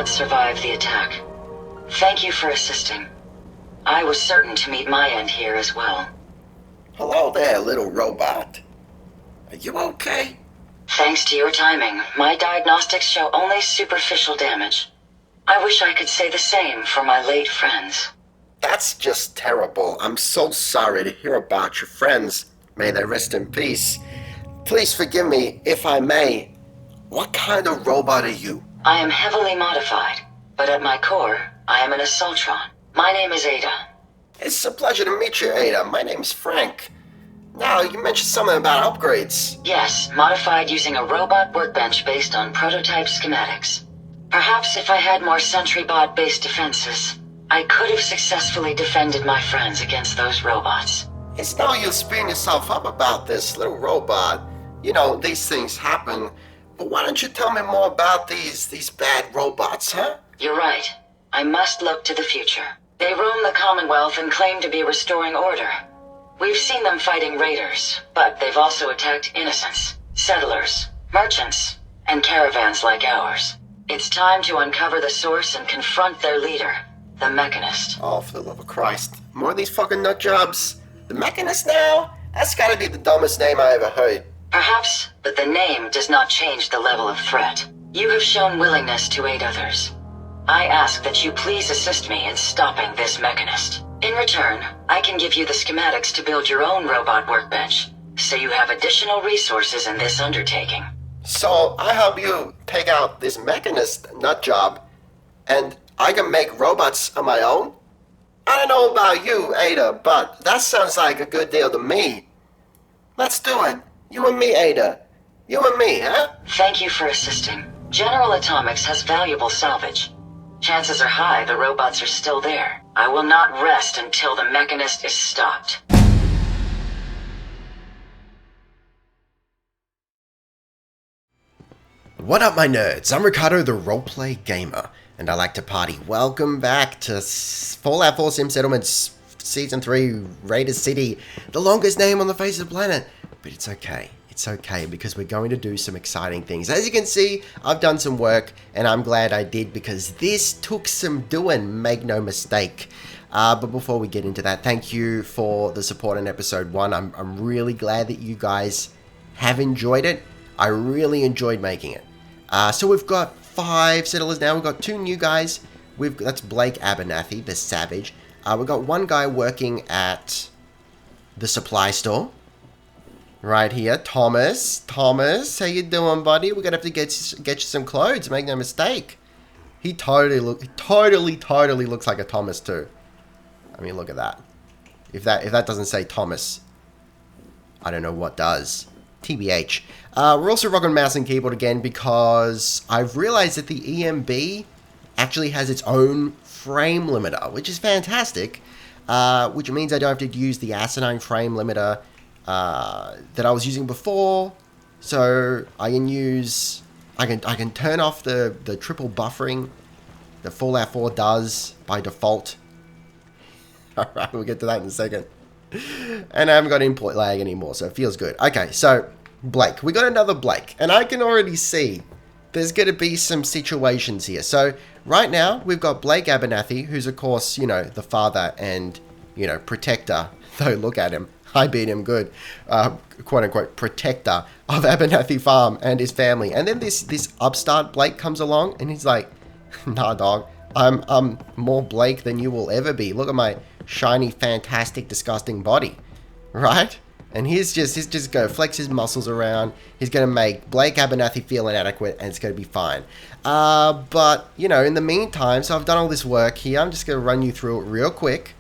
robots survived the attack. Thank you for assisting. I was certain to meet my end here as well. Hello there, little robot. Are you okay? Thanks to your timing, my diagnostics show only superficial damage. I wish I could say the same for my late friends. That's just terrible. I'm so sorry to hear about your friends. May they rest in peace. Please forgive me, if I may. What kind of robot are you? I am heavily modified, but at my core, I am an Assaultron. My name is Ada. It's a pleasure to meet you, Ada. My name's Frank. Now, you mentioned something about upgrades. Yes, modified using a robot workbench based on prototype schematics. Perhaps if I had more SentryBot-based defenses, I could have successfully defended my friends against those robots. It's no use beating yourself up about this, little robot. You know, these things happen. But why don't you tell me more about these bad robots, huh? You're right. I must look to the future. They roam the Commonwealth and claim to be restoring order. We've seen them fighting raiders, but they've also attacked innocents, settlers, merchants, and caravans like ours. It's time to uncover the source and confront their leader, the Mechanist. Oh, for the love of Christ. More of these fucking nut jobs. The Mechanist now? That's gotta be the dumbest name I ever heard. Perhaps, but the name does not change the level of threat. You have shown willingness to aid others. I ask that you please assist me in stopping this Mechanist. In return, I can give you the schematics to build your own robot workbench, so you have additional resources in this undertaking. So, I help you take out this Mechanist nut job, and I can make robots of my own? I don't know about you, Ada, but that sounds like a good deal to me. Let's do it. You and me, Ada. You and me, huh? Thank you for assisting. General Atomics has valuable salvage. Chances are high the robots are still there. I will not rest until the Mechanist is stopped. What up, my nerds? I'm Ricardo, the Roleplay Gamer, and I like to party. Welcome back to Fallout 4 Sim Settlements Season 3 Raiders City, the longest name on the face of the planet. But it's okay. It's okay, because we're going to do some exciting things. As you can see, I've done some work, and I'm glad I did, because this took some doing, make no mistake. But before we get into that, thank you for the support in episode 1. I'm really glad that you guys have enjoyed it. I really enjoyed making it. So we've got 5 settlers now. We've got 2 new guys. That's Blake Abernathy, the Savage. We've got 1 guy working at the supply store. Right here, Thomas. Thomas, how you doing, buddy? We're gonna have to get you some clothes. Make no mistake. He totally looks like a Thomas too. I mean, look at that. If that doesn't say Thomas, I don't know what does. TBH. We're also rocking mouse and keyboard again because I've realized that the EMB actually has its own frame limiter, which is fantastic. Which means I don't have to use the asinine frame limiter that I was using before, so I can turn off the triple buffering that Fallout 4 does by default. Alright, we'll get to that in a second. And I haven't got input lag anymore, so it feels good. Okay, so Blake. We got another Blake, and I can already see there's going to be some situations here. So right now, we've got Blake Abernathy, who's of course, you know, the father and, you know, protector, though look at him. I beat him good, quote-unquote, protector of Abernathy Farm and his family. And then this upstart Blake comes along, and he's like, nah, dog, I'm more Blake than you will ever be. Look at my shiny, fantastic, disgusting body, right? And he's just going to flex his muscles around. He's going to make Blake Abernathy feel inadequate, and it's going to be fine. But, you know, in the meantime, so I've done all this work here. I'm just going to run you through it real quick.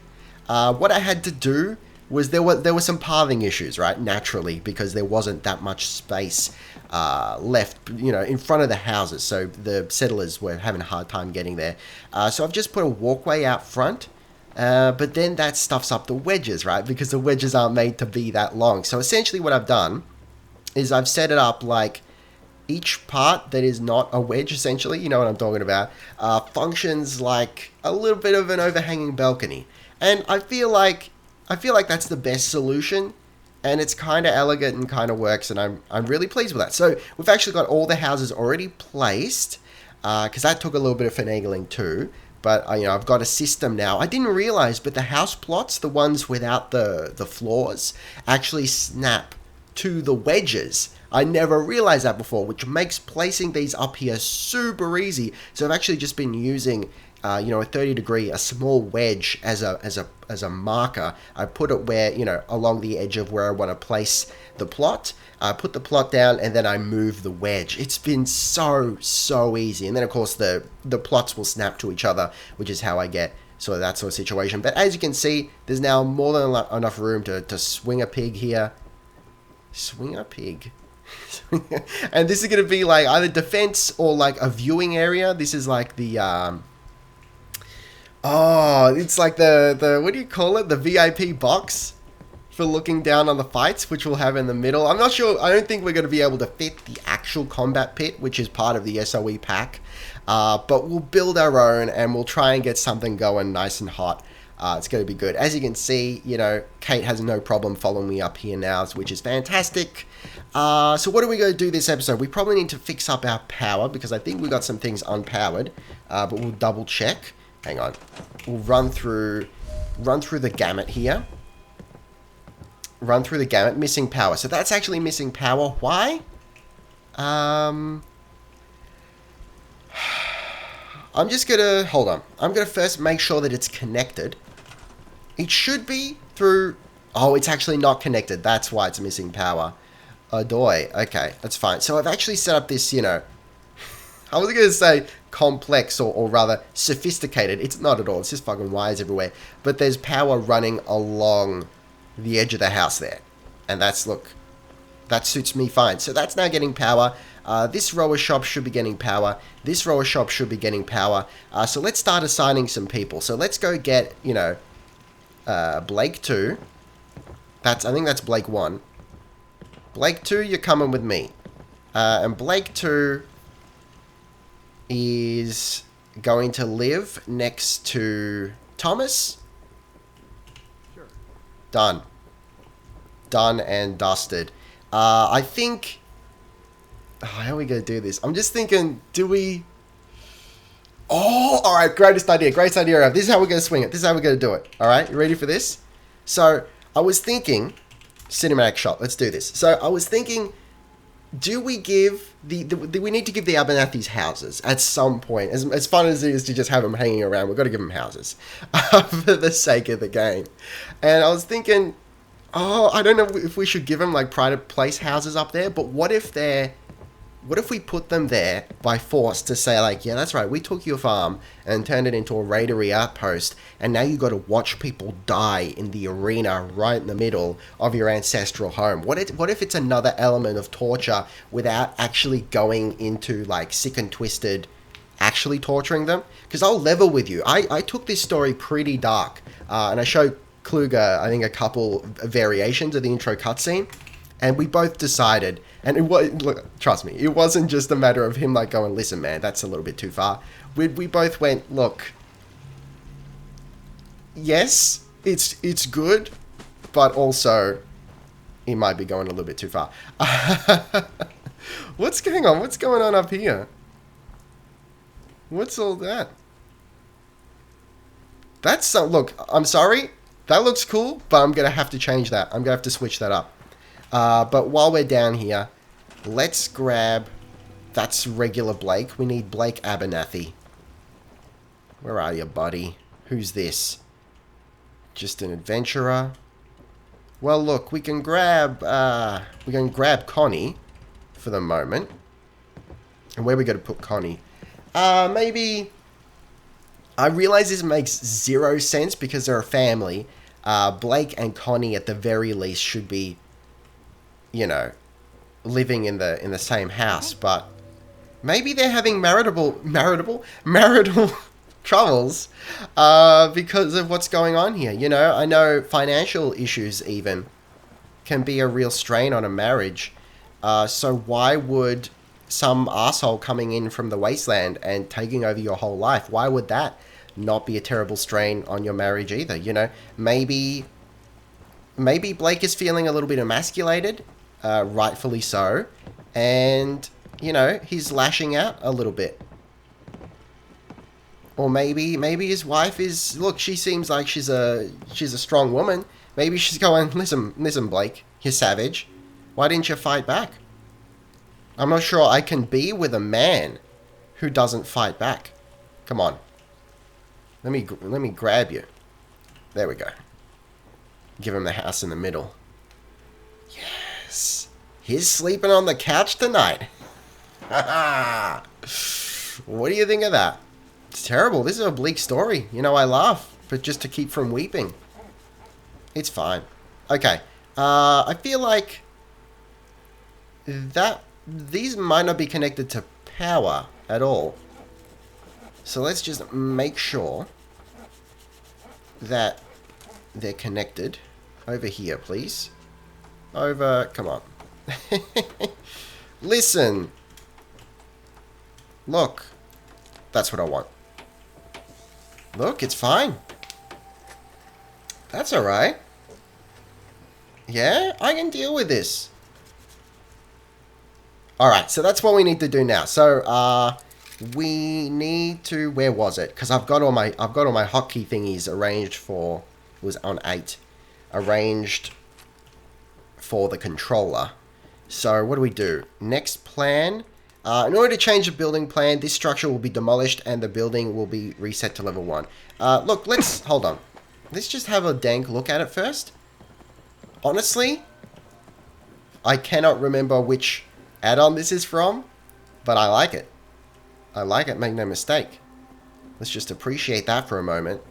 What I had to do was there were some pathing issues, right? Naturally, because there wasn't that much space left, you know, in front of the houses. So the settlers were having a hard time getting there. So I've just put a walkway out front, but then that stuffs up the wedges, right? Because the wedges aren't made to be that long. So essentially what I've done is I've set it up like each part that is not a wedge, essentially, you know what I'm talking about, functions like a little bit of an overhanging balcony. And I feel like that's the best solution, and it's kind of elegant and kind of works, and I'm really pleased with that. So we've actually got all the houses already placed. because that took a little bit of finagling too. But I've got a system now. I didn't realize, but the house plots, the ones without the floors, actually snap to the wedges. I never realized that before, which makes placing these up here super easy. So I've actually just been using, a 30-degree, a small wedge as a marker. I put it where, along the edge of where I want to place the plot. I put the plot down and then I move the wedge. It's been so easy. And then of course the plots will snap to each other, which is how I get sort of that sort of situation. But as you can see, there's now more than enough room to swing a pig here. Swing a pig. And this is going to be like either defense or like a viewing area. This is like the it's like the what do you call it, the VIP box for looking down on the fights, which we'll have in the middle. I'm not sure, I don't think we're going to be able to fit the actual combat pit, which is part of the SOE pack, but we'll build our own and we'll try and get something going nice and hot. It's going to be good. As you can see, Kate has no problem following me up here now, which is fantastic. So what are we going to do this episode? We probably need to fix up our power, because I think we got some things unpowered, but we'll double check. Hang on. We'll run through the gamut here. Run through the gamut. Missing power. So that's actually missing power. Why? I'm just going to... Hold on. I'm going to first make sure that it's connected. It should be through... Oh, it's actually not connected. That's why it's missing power. Adoy. Okay, that's fine. So I've actually set up this, I was going to say complex or rather sophisticated. It's not at all. It's just fucking wires everywhere. But there's power running along the edge of the house there. And look, that suits me fine. So that's now getting power. This rower shop should be getting power. This rower shop should be getting power. So let's start assigning some people. So let's go get, Blake 2. I think that's Blake 1. Blake 2, you're coming with me. And Blake 2 is going to live next to Thomas. Sure. Done. Done and dusted. I think... how are we going to do this? I'm just thinking, do we... Oh, alright, greatest idea. Greatest idea. This is how we're going to swing it. This is how we're going to do it. Alright, you ready for this? So, I was thinking... Cinematic shot. Let's do this. So, I was thinking... Do we give we need to give the Abernathy's houses at some point? As fun as it is to just have them hanging around, we've got to give them houses for the sake of the game. And I was thinking, I don't know if we should give them like pride place houses up there, but what if we put them there by force to say like, yeah, that's right, we took your farm and turned it into a raidery outpost, and now you got to watch people die in the arena right in the middle of your ancestral home. What if it's another element of torture without actually going into like sick and twisted, actually torturing them? Because I'll level with you. I took this story pretty dark, and I showed Kluger, I think, a couple variations of the intro cutscene. And we both decided, and look, trust me, it wasn't just a matter of him like going, listen, man, that's a little bit too far. We both went, look, yes, it's good, but also it might be going a little bit too far. What's going on? What's going on up here? What's all that? Look, I'm sorry, that looks cool, but I'm going to have to change that. I'm going to have to switch that up. But while we're down here, let's grab... That's regular Blake. We need Blake Abernathy. Where are you, buddy? Who's this? Just an adventurer? Well, look, we can grab Connie for the moment. And where are we going to put Connie? Maybe... I realize this makes zero sense because they're a family. Blake and Connie at the very least should be... living in the same house, but maybe they're having marital troubles because of what's going on here. I know financial issues even can be a real strain on a marriage. So why would some asshole coming in from the Wasteland and taking over your whole life, why would that not be a terrible strain on your marriage either? Maybe Blake is feeling a little bit emasculated. Rightfully so, and he's lashing out a little bit. Or maybe his wife is... Look, she seems like she's a strong woman. Maybe she's going, listen, Blake, you're savage. Why didn't you fight back? I'm not sure I can be with a man who doesn't fight back. Come on. Let me grab you. There we go. Give him the house in the middle. Yes. He's sleeping on the couch tonight. What do you think of that? It's terrible. This is a bleak story. You know, I laugh, but just to keep from weeping. It's fine. Okay. I feel like that these might not be connected to power at all. So let's just make sure that they're connected. Over here, please. Over... Come on. Listen. Look. That's what I want. Look, it's fine. That's alright. Yeah, I can deal with this. Alright, so that's what we need to do now. So, we need to... Where was it? Because I've got all my hotkey thingies arranged for... It was on 8. Arranged for the controller. So, what do we do? Next plan. In order to change the building plan, this structure will be demolished and the building will be reset to level 1. Look, let's... Hold on. Let's just have a dank look at it first. Honestly, I cannot remember which add-on this is from, but I like it. I like it, make no mistake. Let's just appreciate that for a moment.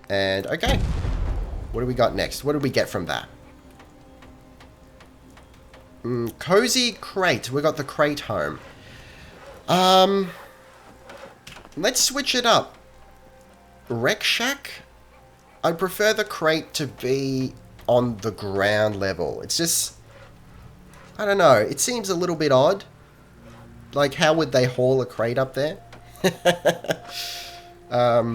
And, okay. What do we got next? What do we get from that? Cozy crate. We got the crate home. Let's switch it up. Rec shack? I'd prefer the crate to be on the ground level. It's just... I don't know. It seems a little bit odd. Like, how would they haul a crate up there? I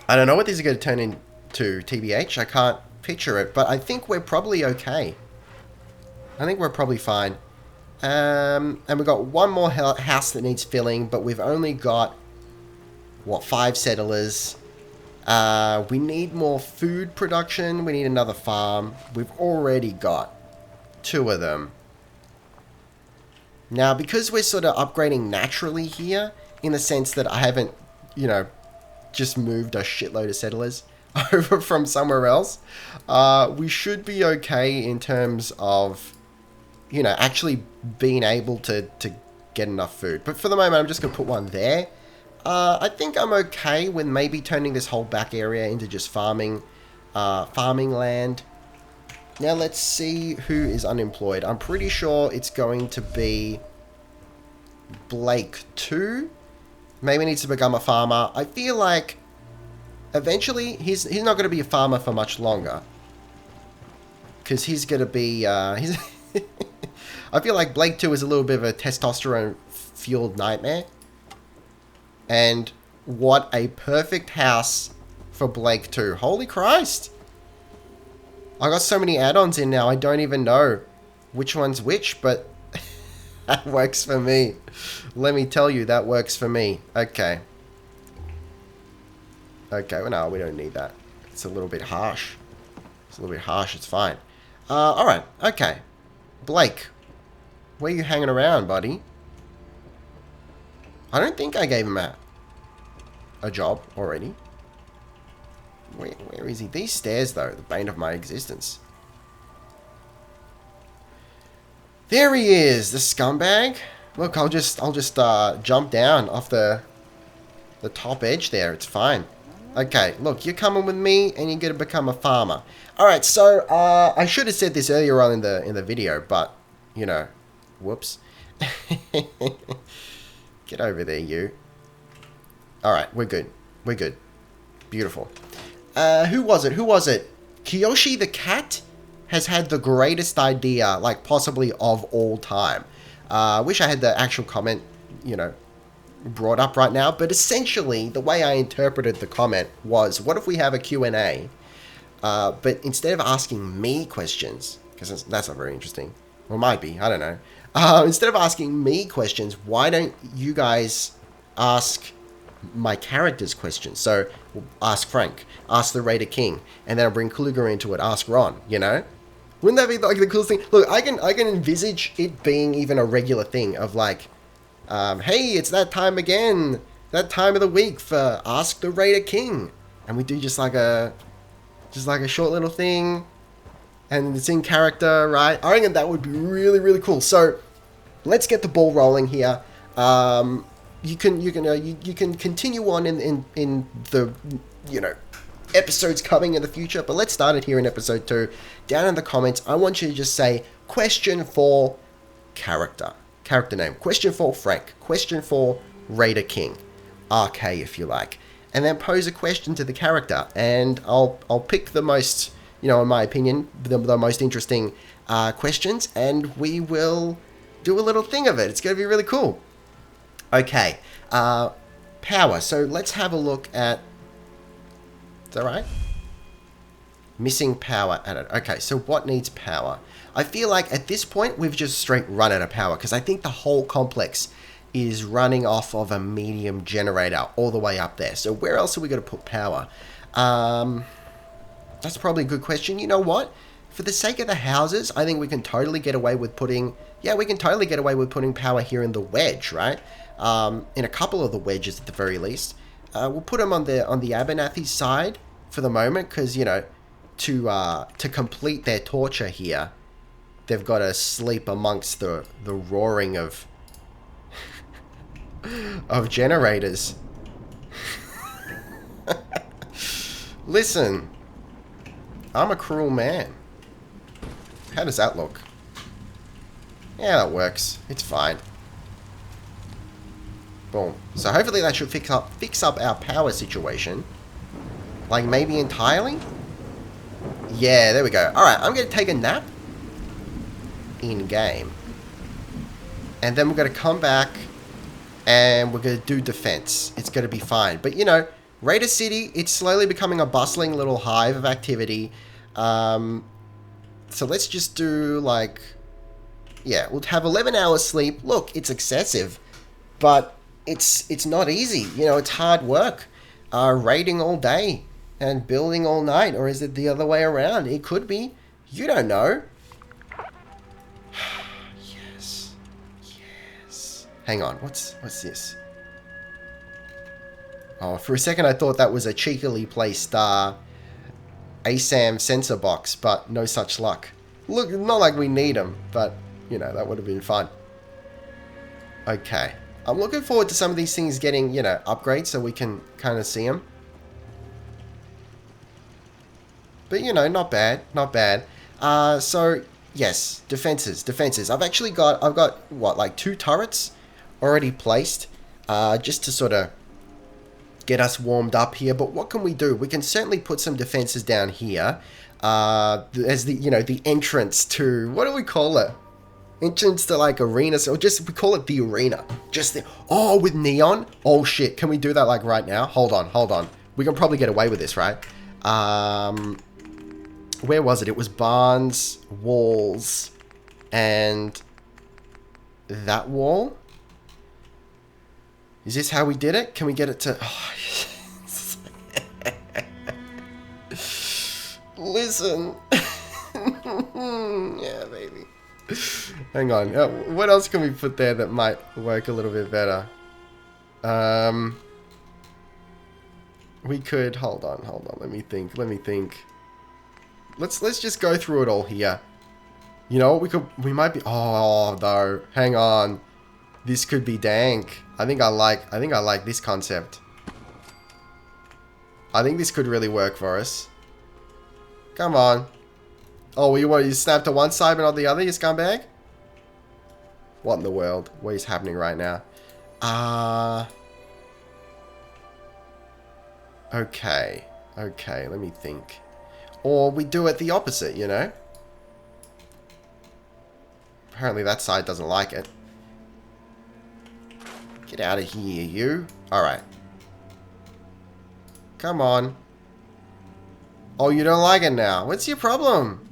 don't know what this is going to turn into, TBH. I can't picture it, but I think we're probably okay. I think we're probably fine. And we've got one more house that needs filling, but we've only got, what, 5 settlers. We need more food production. We need another farm. We've already got 2 of them. Now, because we're sort of upgrading naturally here, in the sense that I haven't, you know, just moved a shitload of settlers over from somewhere else, we should be okay in terms of, you know, actually being able to get enough food. But for the moment, I'm just going to put one there. I think I'm okay with maybe turning this whole back area into just farming land. Now let's see who is unemployed. I'm pretty sure it's going to be Blake 2. Maybe needs to become a farmer. I feel like eventually he's not going to be a farmer for much longer. Because he's going to be... I feel like Blake 2 is a little bit of a testosterone-fueled nightmare. And what a perfect house for Blake 2. Holy Christ! I got so many add-ons in now, I don't even know which one's which, but that works for me. Let me tell you, that works for me. Okay. Okay, well, no, we don't need that. It's a little bit harsh. It's a little bit harsh, it's fine. Alright, okay. Blake, where are you hanging around, buddy? I don't think I gave him a job already. Where is he? These stairs, though, the bane of my existence. There he is, the scumbag. Look, I'll just jump down off the top edge there. It's fine. Okay, look, you're coming with me, and you're gonna become a farmer. All right, so I should have said this earlier on in the video, but you know, whoops. Get over there, you. All right, we're good. We're good. Beautiful. Who was it? Who was it? Kiyoshi the cat has had the greatest idea, like, possibly of all time. Wish I had the actual comment, you know, brought up right now. But essentially, the way I interpreted the comment was, what if we have a Q&A, but instead of asking me questions, because that's not very interesting. Well, it might be. I don't know. Instead of asking me questions, why don't you guys ask my character's questions. So ask Frank, ask the Raider King, and then I'll bring Kluger into it, ask Ron, you know? Wouldn't that be like the coolest thing? Look, I can envisage it being even a regular thing of like, hey, it's that time again, that time of the week for Ask the Raider King, and we do just like a short little thing, and it's in character, right? I reckon that would be really, really cool. So let's get the ball rolling here. You can continue on in the, you know, episodes coming in the future, but let's start it here in episode 2. Down in the comments, I want you to just say question for character name, question for Frank, question for Raider King, RK if you like, and then pose a question to the character, and I'll pick the most, you know, in my opinion, the most interesting questions, and we will do a little thing of it. It's going to be really cool. Okay, power. So let's have a look at. Is that right? Missing power added. Okay, so what needs power? I feel like at this point we've just straight run out of power because I think the whole complex is running off of a medium generator all the way up there. So where else are we going to put power? That's probably a good question. You know what? For the sake of the houses, I think we can totally get away with putting. Yeah, we can totally get away with putting power here in the wedge, right? In a couple of the wedges at the very least. We'll put them on the Abernathy side for the moment because, you know, to complete their torture here, they've got to sleep amongst the roaring of of generators. Listen, I'm a cruel man. How does that look? Yeah, that works. It's fine. Boom. So hopefully that should fix up our power situation. Like maybe entirely? Yeah, there we go. Alright, I'm going to take a nap. In-game. And then we're going to come back and we're going to do defense. It's going to be fine. But, you know, Raider City, it's slowly becoming a bustling little hive of activity. So let's just do, like... Yeah, we'll have 11 hours sleep. Look, it's excessive. But it's not easy. You know, it's hard work. Raiding all day and building all night. Or is it the other way around? It could be. You don't know. Yes. Hang on. What's this? Oh, for a second I thought that was a cheekily placed ASAM sensor box, but no such luck. Look, not like we need them, but, you know, that would have been fun. Okay. I'm looking forward to some of these things getting, you know, upgrades so we can kind of see them. But, you know, not bad. Not bad. So, yes, defenses. I've got, what, like 2 turrets already placed, just to sort of get us warmed up here. But what can we do? We can certainly put some defenses down here, as the, you know, the entrance to, what do we call it? Entrance to like arena, so just, we call it the arena. Just the, oh, with neon? Oh shit, can we do that like right now? Hold on. We can probably get away with this, right? Where was it? It was barns, walls, and that wall? Is this how we did it? Can we get it to... Oh, listen. Yeah, baby. Hang on. What else can we put there that might work a little bit better? We could... Hold on. Let me think. Let's just go through it all here. You know, we might be... Oh, though. Hang on. This could be dank. I think I like this concept. I think this could really work for us. Come on. Oh, you snap to one side but not the other, you scumbag? What in the world? What is happening right now? Okay, let me think. Or we do it the opposite, you know? Apparently that side doesn't like it. Get out of here, you. Alright. Come on. Oh, you don't like it now. What's your problem?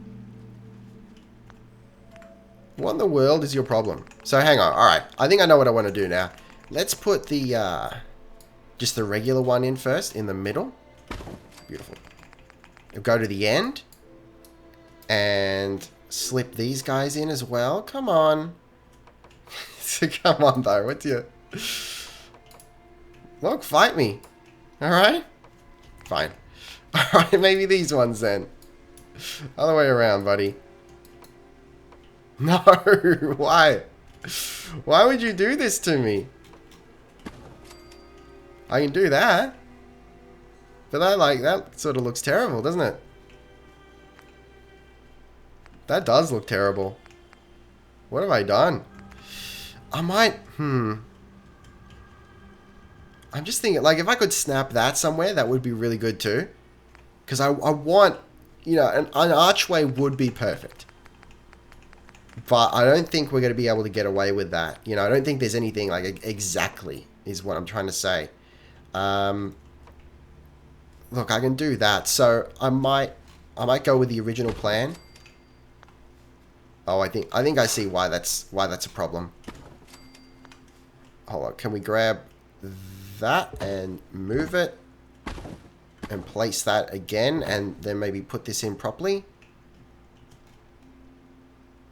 What in the world is your problem? So hang on. Alright. I think I know what I want to do now. Let's put the just the regular one in first, in the middle. Beautiful. We'll go to the end. And slip these guys in as well. Come on. So come on, though. What's your... Look, fight me. Alright? Fine. Alright, maybe these ones then. Other way around, buddy. No, why? Why would you do this to me? I can do that. But that sort of looks terrible, doesn't it? That does look terrible. What have I done? I might... I'm just thinking, like, if I could snap that somewhere, that would be really good too. Because I want... You know, an archway would be perfect. But I don't think we're going to be able to get away with that. You know, I don't think there's anything, like, exactly is what I'm trying to say. Look, I can do that. So, I might go with the original plan. Oh, I think I see why that's a problem. Hold on, can we grab that and move it and place that again and then maybe put this in properly?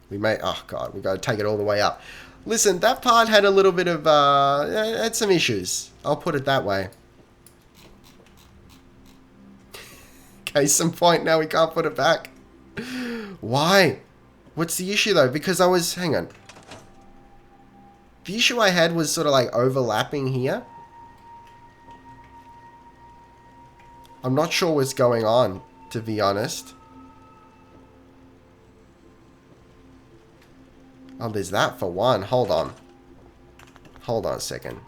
We may, oh god, we got to take it all the way up. Listen, that part had a little bit of had some issues. I'll put it that way. Case in point, now we can't put it back. Why? What's the issue though? Because hang on. The issue I had was sort of like overlapping here. I'm not sure what's going on, to be honest. Oh, there's that for one. Hold on. Hold on a second.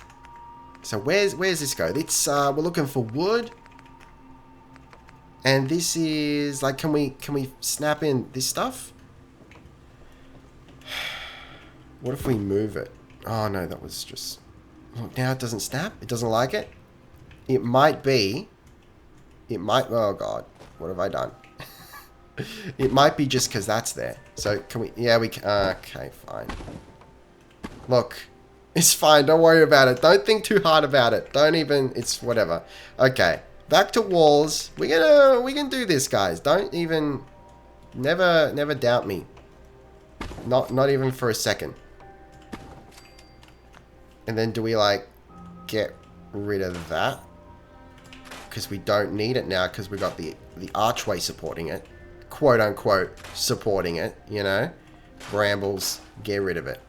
So where's this go? It's we're looking for wood. And this is like, can we snap in this stuff? What if we move it? Oh no, that was just... Look, now it doesn't snap. It doesn't like it. It might be... Oh god, what have I done? It might be just because that's there. So can we... Yeah, we can... okay, fine. Look, it's fine. Don't worry about it. Don't think too hard about it. Don't even... It's whatever. Okay, back to walls. We can do this, guys. Don't even... Never doubt me. Not even for a second. And then do we, like, get rid of that? Because we don't need it now because we got the archway supporting it. Quote unquote supporting it, you know? Brambles, get rid of it.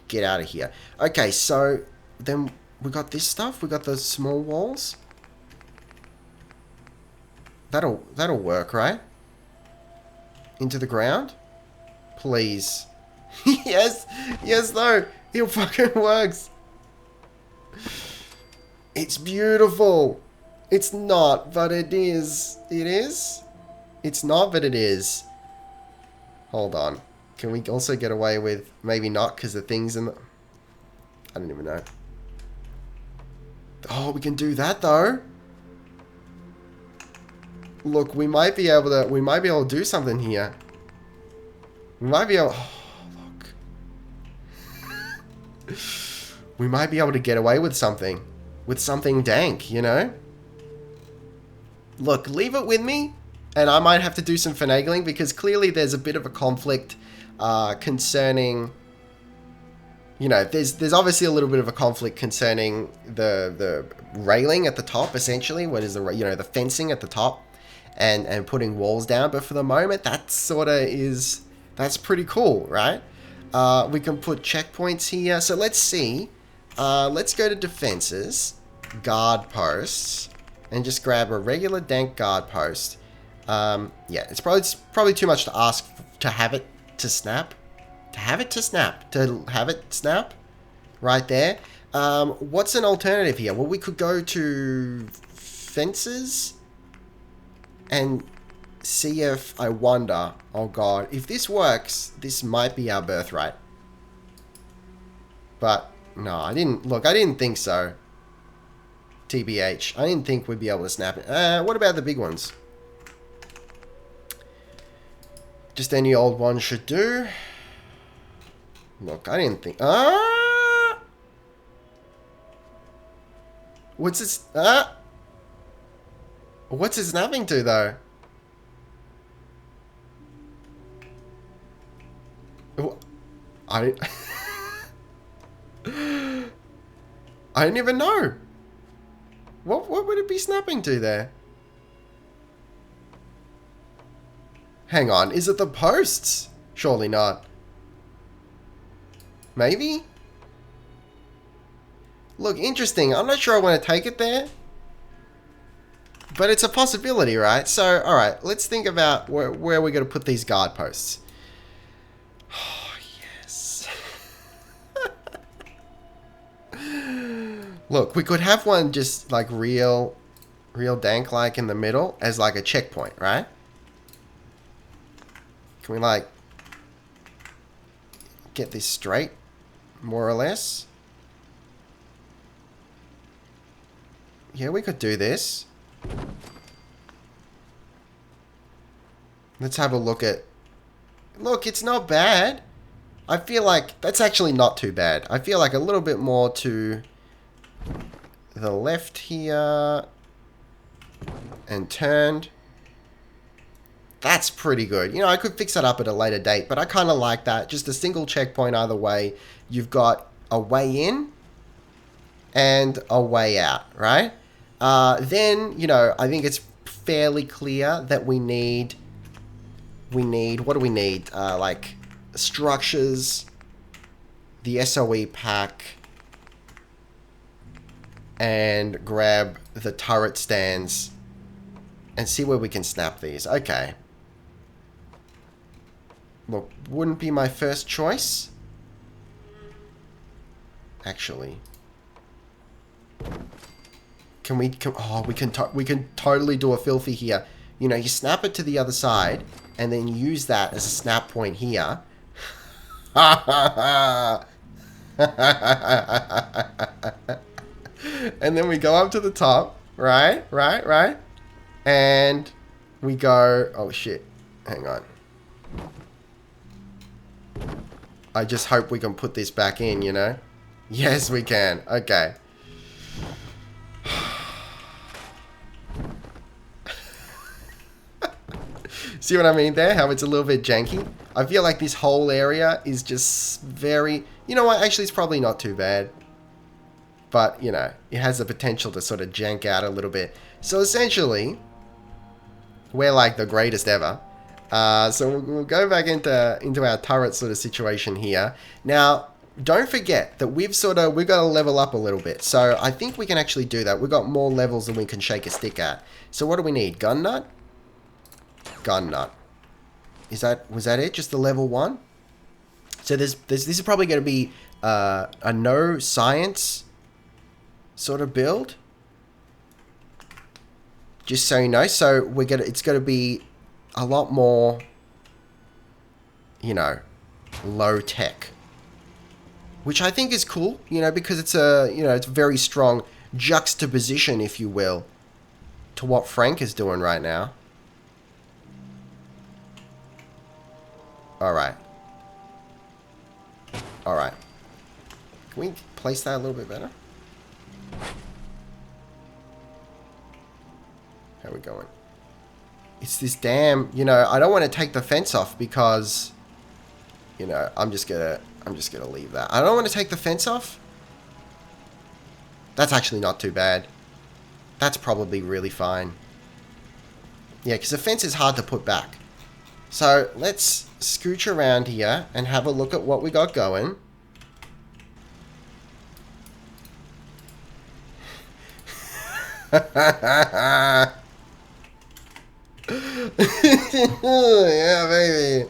Get out of here. Okay, so then we got this stuff. We got those small walls. That'll work, right? Into the ground? Please. Yes! Yes, though! It fucking works! It's beautiful! It's not, but it is. It is? It's not, but it is. Hold on. Can we also get away with... Maybe not, because the thing's in the... I don't even know. Oh, we can do that, though. Look, we might be able to do something here. We might be able... Oh, look. We might be able to get away with something. With something dank, you know? Look, leave it with me. And I might have to do some finagling because clearly there's a bit of a conflict concerning... You know, there's obviously a little bit of a conflict concerning the railing at the top, essentially. What is the fencing at the top and putting walls down. But for the moment, that sort of is... That's pretty cool, right? We can put checkpoints here. So let's see. Let's go to defenses, guard posts, and just grab a regular dank guard post. Yeah, it's probably too much to ask to have it to snap. To have it snap right there. What's an alternative here? Well, we could go to fences and see if, I wonder, oh god, if this works, this might be our birthright. But no, I didn't think so. TBH, I didn't think we'd be able to snap it. What about the big ones? Just any old one should do. Look, I didn't think... What's it... What's it snapping to, though? I... I don't even know. What would it be snapping to there? Hang on, is it the posts? Surely not. Maybe? Look, interesting. I'm not sure I want to take it there. But it's a possibility, right? So, alright, let's think about where we're going to put these guard posts. Oh, yes. Look, we could have one just like real dank like in the middle as like a checkpoint, right? Can we like get this straight, more or less? Yeah, we could do this. Let's have a look at... Look, it's not bad. I feel like that's actually not too bad. I feel like a little bit more to the left here and turned. That's pretty good. You know, I could fix that up at a later date, but I kind of like that. Just a single checkpoint either way. You've got a way in and a way out, right? Then, you know, I think it's fairly clear that we need, what do we need? Like structures, the SOE pack, and grab the turret stands and see where we can snap these. Okay. Look, wouldn't be my first choice. Actually. We can totally do a filthy here. You know, you snap it to the other side and then use that as a snap point here. And then we go up to the top, right? And we go, oh shit, hang on. I just hope we can put this back in, you know? Yes, we can. Okay. See what I mean there? How it's a little bit janky? I feel like this whole area is just very... You know what? Actually, it's probably not too bad. But, you know, it has the potential to sort of jank out a little bit. So essentially, we're like the greatest ever. So we'll go back into our turret sort of situation here. Now, don't forget that we've got to level up a little bit. So I think we can actually do that. We've got more levels than we can shake a stick at. So what do we need? Gun nut? Gun nut. Was that it? Just the level 1? So this is probably going to be a no science sort of build. Just so you know. So it's going to be a lot more, you know, low tech, which I think is cool, you know, because it's it's a very strong juxtaposition, if you will, to what Frank is doing right now. All right. Can we place that a little bit better? How are we going? It's this damn, you know, I don't want to take the fence off because, you know, I'm just gonna leave that. I don't want to take the fence off. That's actually not too bad. That's probably really fine. Yeah, because the fence is hard to put back. So let's scooch around here and have a look at what we got going. Yeah, baby.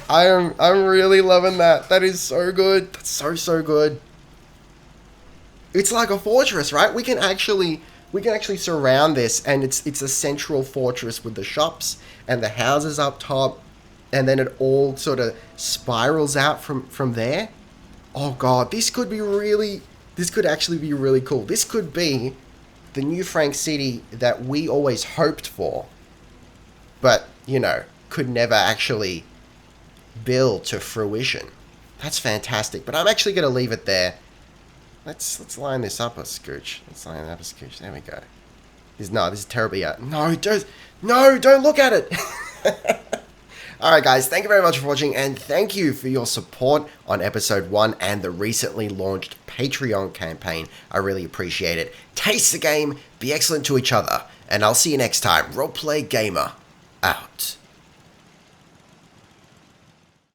I'm really loving that. That is so good. That's so good. It's like a fortress, right? We can actually surround this, and it's a central fortress with the shops and the houses up top, and then it all sort of spirals out from there. Oh god, this could actually be really cool. This could be the new Frank City that we always hoped for, but, you know, could never actually build to fruition. That's fantastic, but I'm actually going to leave it there. Let's line this up a scooch. Let's line it up a scooch. There we go. This is terribly out. No, don't look at it. Alright guys, thank you very much for watching, and thank you for your support on episode 1 and the recently launched Patreon campaign. I really appreciate it. Taste the game, be excellent to each other, and I'll see you next time. Roleplay Gamer, out.